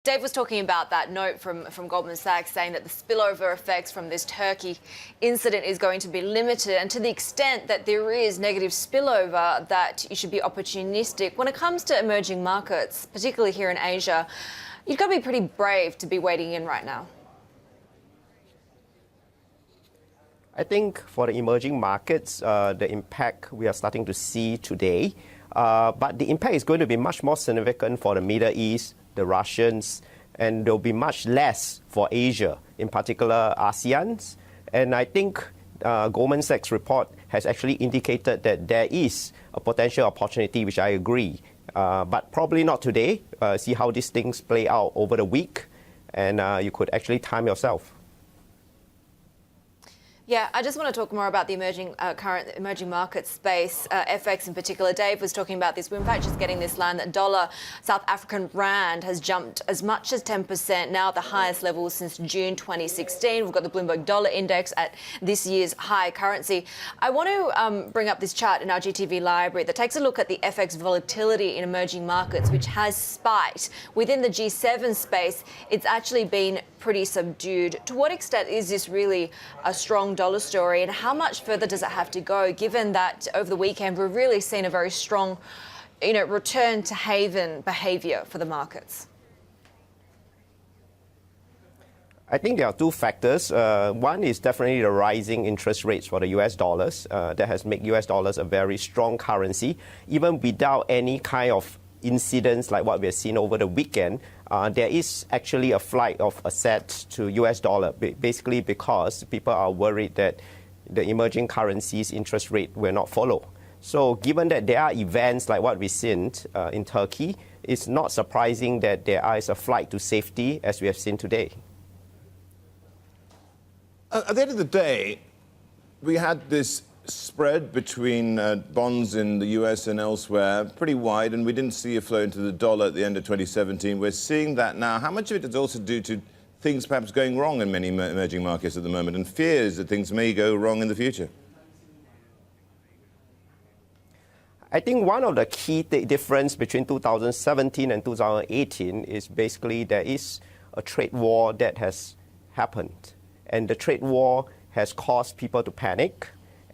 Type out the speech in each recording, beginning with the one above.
Dave was talking about that note from Goldman Sachs saying that the spillover effects from this Turkey incident is going to be limited, and to the extent that there is negative spillover, that you should be opportunistic. When it comes to emerging markets, particularly here in Asia, you've got to be pretty brave to be wading in right now. I think for the emerging markets, the impact we are starting to see today, but the impact is going to be much more significant for the Middle East, the Russians, and there will be much less for Asia, in particular ASEAN. And I think Goldman Sachs report has actually indicated that there is a potential opportunity, which I agree, but probably not today. See how these things play out over the week, and you could actually time yourself. Yeah, I just want to talk more about the current emerging market space, FX in particular. Dave was talking about this. We're in fact just getting this line that dollar South African rand has jumped as much as 10%, now at the highest level since June 2016. We've got the Bloomberg Dollar Index at this year's high currency. I want to bring up this chart in our GTV library that takes a look at the FX volatility in emerging markets, which has spiked. Within the G7 space, it's actually been pretty subdued. To what extent is this really a strong dollar story, and how much further does it have to go, given that over the weekend we've really seen a very strong, return to haven behaviour for the markets? I think there are two factors. One is definitely the rising interest rates for the US dollars. That has made US dollars a very strong currency, even without any kind of incidents like what we have seen over the weekend. There is actually a flight of assets to US dollar, basically because people are worried that the emerging currencies interest rate will not follow. So given that there are events like what we've seen in Turkey, it's not surprising that there is a flight to safety as we have seen today. At the end of the day, we had this spread between bonds in the US and elsewhere pretty wide, and we didn't see a flow into the dollar at the end of 2017. We're seeing that now. How much of it is also due to things perhaps going wrong in many emerging markets at the moment, and fears that things may go wrong in the future? I think one of the key difference between 2017 and 2018 is basically there is a trade war that has happened, and the trade war has caused people to panic.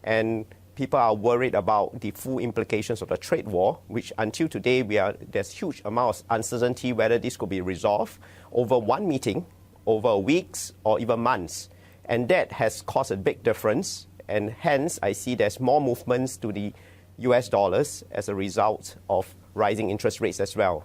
And people are worried about the full implications of the trade war, which until today there's huge amount of uncertainty whether this could be resolved over one meeting, over weeks, or even months. And that has caused a big difference. And hence, I see there's more movements to the US dollars as a result of rising interest rates as well.